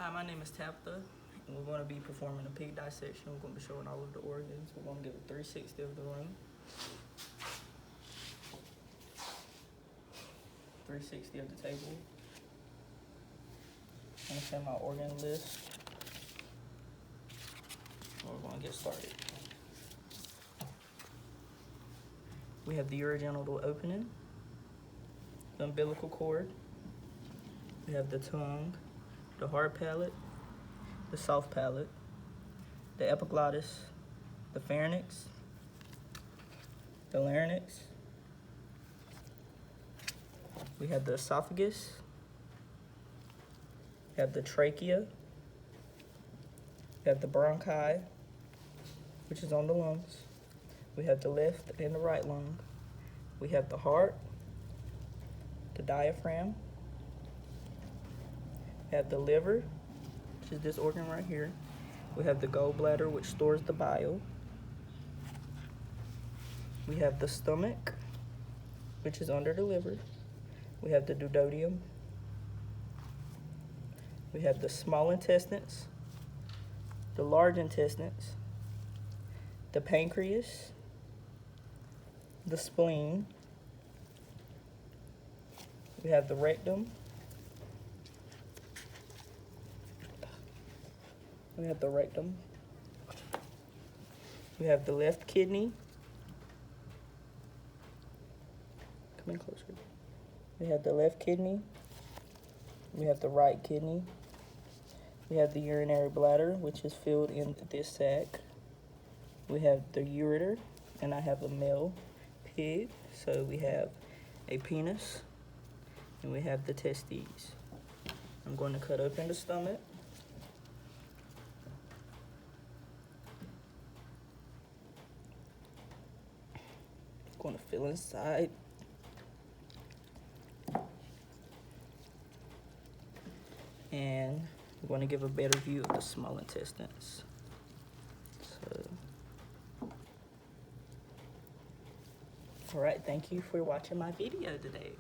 Hi, my name is Tabitha, and we're going to be performing a pig dissection. We're going to be showing all of the organs. We're going to give a 360 of the room, 360 of the table. I'm going to send my organ list. We're going to get started. We have the urogenital opening, the umbilical cord, we have the tongue, the hard palate, the soft palate, the epiglottis, the pharynx, the larynx. We have the esophagus, we have the trachea, we have the bronchi, which is on the lungs. We have the left and the right lung. We have the heart, the diaphragm. We have the liver, which is this organ right here. We have the gallbladder, which stores the bile. We have the stomach, which is under the liver. We have the duodenum. We have the small intestines, the large intestines, the pancreas, the spleen. We have the rectum. We have the rectum. We have the left kidney. Come in closer. We have the left kidney. We have the right kidney. We have the urinary bladder, which is filled in this sac. We have the ureter, and I have a male pig. So we have a penis, and we have the testes. I'm going to cut open the stomach. Going to feel inside. And I'm going to give a better view of the small intestines. All right, thank you for watching my video today.